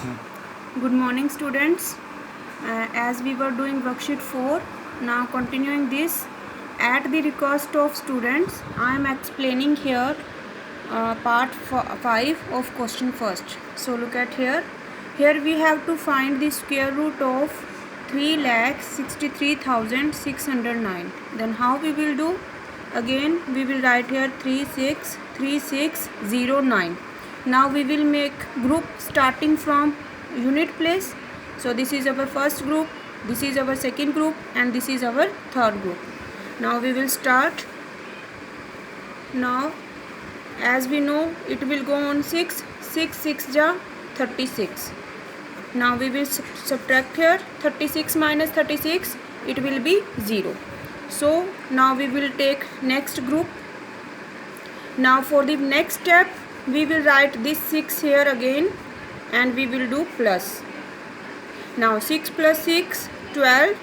Good morning, students. As we were doing worksheet 4, now continuing this, at the request of students, I am explaining here part 5 of question first. So look at here. Here we have to find the square root of 3,63,609. Then how we will do? Again we will write here 363609. Now we will make group starting from unit place. So this is our first group, this is our second group, and this is our third group. Now we will start. Now as we know, it will go on 6 6 ja 36. Now we will subtract here 36 minus 36, it will be 0. So now we will take next group. Now for the next step, we will write this 6 here again, and we will do plus. Now 6 plus 6, 12.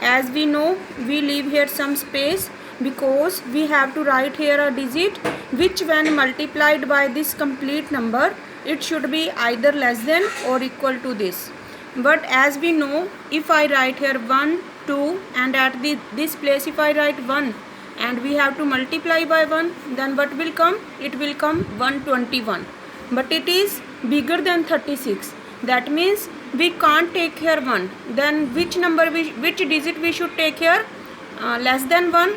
As we know, we leave here some space because we have to write here a digit which when multiplied by this complete number, it should be either less than or equal to this. But as we know, if I write here 1, 2, and at this place if I write 1 and we have to multiply by 1, then what will come? It will come 121. But it is bigger than 36. That means we can't take here 1. Then which digit we should take here? Less than 1.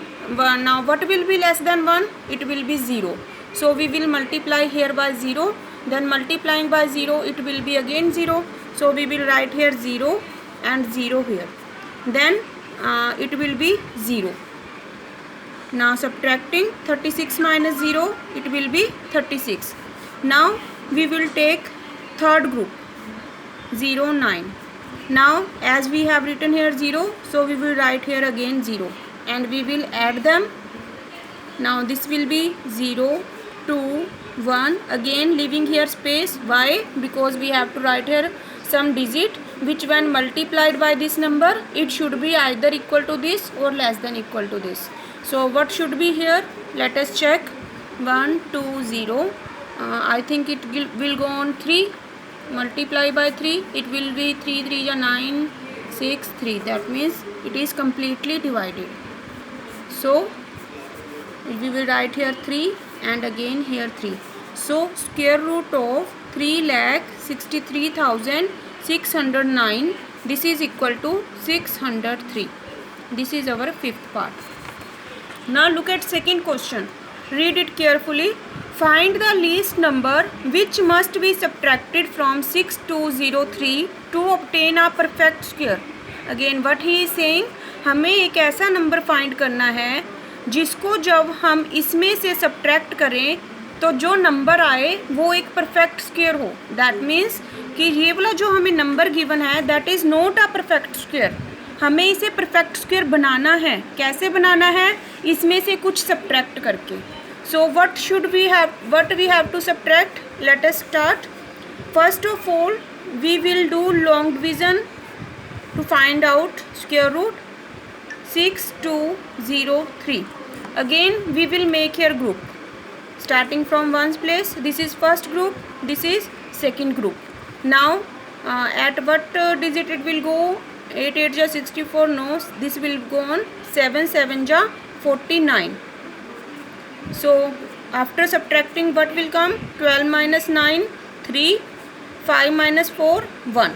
Now what will be less than 1? It will be 0. So we will multiply here by 0. Then multiplying by 0, it will be again 0. So we will write here 0 and 0 here. Then it will be 0. Now subtracting 36 minus 0, it will be 36. Now we will take third group, 0, 9. Now as we have written here 0, so we will write here again 0 and we will add them. Now this will be 0, 2, 1, again leaving here space. Why? Because we have to write here some digit which when multiplied by this number, it should be either equal to this or less than equal to this. So what should be here? Let us check. 1, 2, 0. I think it will go on 3. Multiply by 3, it will be 3 3 ja 9, 6, 3. That means it is completely divided. So we will write here 3 and again here 3. So square root of 3,63,609, this is equal to 603. This is our fifth part. Now look at second question. Read it carefully. Find the least number which must be subtracted from 6203 to obtain a perfect square. Again what he is saying, हमें एक ऐसा number find करना है जिसको जब हम इसमें से सब्ट्रैक्ट करें तो जो नंबर आए वो एक परफेक्ट स्क्वायर हो. दैट मीन्स कि ये वाला जो हमें नंबर गिवन है that is not a perfect square. हमें इसे परफेक्ट स्क्वायर बनाना है. कैसे बनाना है? इसमें से कुछ सब्ट्रैक्ट करके. So what we have to subtract? Let us start. First of all, we will do long division to find out square root. 6203. Again we will make here group starting from ones place. This is first group, this is second group. Now at what digit it will go? 8 8 ja 64. No, this will go on 7 7 ja 49. So after subtracting, what will come? 12 minus 9, 3, 5 minus 4, 1.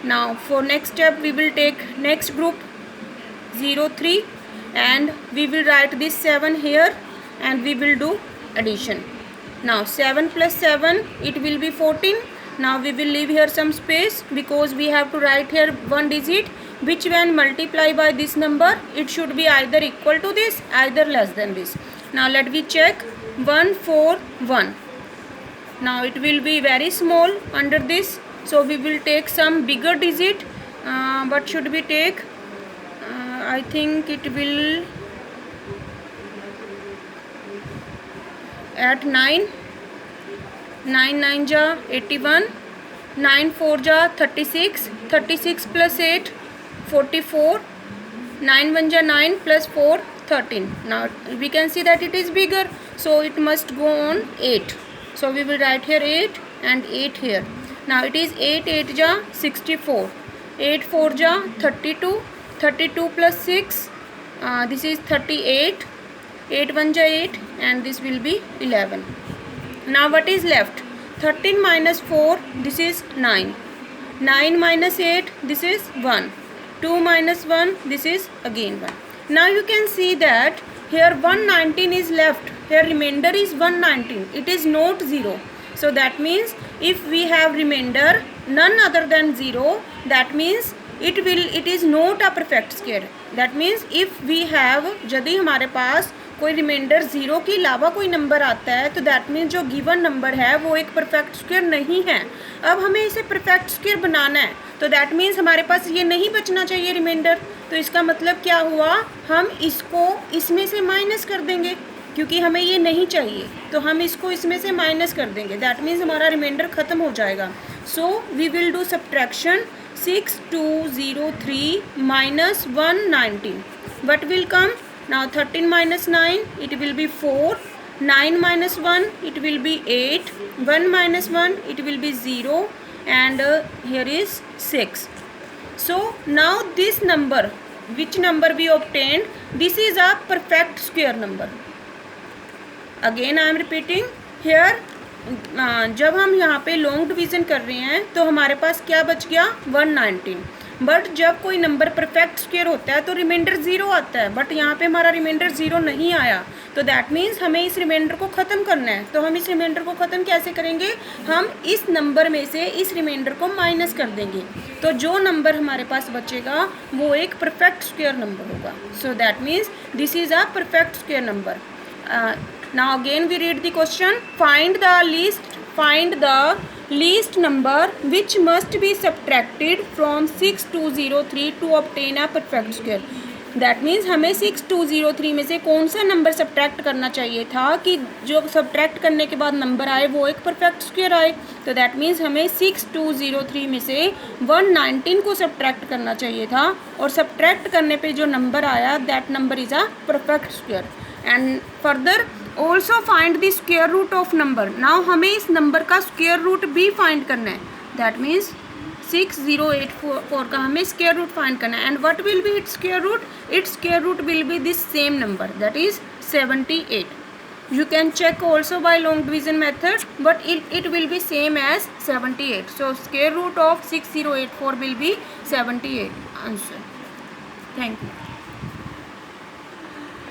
Now for next step, we will take next group 0 3 and we will write this 7 here and we will do addition. Now 7 plus 7, it will be 14. Now we will leave here some space because we have to write here one digit which when multiply by this number, it should be either equal to this, either less than this. Now let me check. 1 4 1. Now it will be very small under this, so we will take some bigger digit. What should we take? I think it will at 9. 9 9 ja 81. 9 4 ja 36. 36 plus 8 44. 9 1 ja 9 plus 4 13. Now we can see that it is bigger, so it must go on 8. So we will write here 8 and 8 here. Now it is 8 8 ja 64, 8 4 ja 32, 32 plus 6, this is 38, 8 1 ja 8, and this will be 11. Now what is left? 13 minus 4, this is 9. 9 minus 8, this is 1. 2 minus 1, this is again 1. Now you can see that here 119 is left. Here remainder is 119. It is not 0. So that means if we have remainder none other than 0, that means it is not a perfect square. That means if we have, यदि हमारे पास कोई reminder 0 के अलावा कोई number आता है तो that means जो गिवन नंबर है वो एक परफेक्ट स्क्वायर नहीं है. अब हमें इसे परफेक्ट स्क्वायर बनाना है तो दैट मीन्स हमारे पास ये नहीं बचना चाहिए रिमाइंडर. तो इसका मतलब क्या हुआ, हम इसको इसमें से माइनस कर देंगे क्योंकि हमें ये नहीं चाहिए, तो हम इसको इसमें से माइनस कर देंगे. दैट मीन्स हमारा रिमाइंडर ख़त्म हो जाएगा. So we will do subtraction 6203 minus 119. What will come? Now 13 minus 9, it will be 4. 9 minus 1, it will be 8. 1 minus 1, it will be 0. And here is 6. So now this number, which number we obtained, this is a perfect square number. Again I am repeating here. जब हम यहाँ पे long division कर रहे हैं तो हमारे पास क्या बच गया 119. बट जब कोई नंबर परफेक्ट स्क्वायर होता है तो रिमाइंडर 0 आता है, बट यहाँ पे हमारा रिमाइंडर 0 नहीं आया. तो दैट मीन्स हमें इस रिमाइंडर को ख़त्म करना है. तो हम इस रिमाइंडर को ख़त्म कैसे करेंगे, हम इस नंबर में से इस रिमाइंडर को माइनस कर देंगे. तो जो नंबर हमारे पास बचेगा वो एक परफेक्ट स्क्वायर नंबर होगा. So that means this is a perfect square number. Now again we read the question. Find the least number which must be subtracted from 6203 to obtain a perfect square. That means हमें 6203 में से कौन सा number subtract करना चाहिए था कि जो सब्ट्रैक्ट करने के बाद नंबर आए वो एक परफेक्ट स्क्वायर आए. तो दैट मीन्स हमें 6203 में से 119 को सब्ट्रैक्ट करना चाहिए था, और सब्ट्रैक्ट करने पे जो नंबर आया that number is a perfect square. And further also find the square root of number. Now हमें इस नंबर का स्क्वायर रूट भी फाइंड करना है. दैट मीन्स 6084 का हमें स्क्वायर रूट फाइंड करना है. And what will be its square root? Its square root will be this same number, that is 78. You can check also by long division method, but it will be same as 78. So square root of 6084 will be 78 answer. Thank you.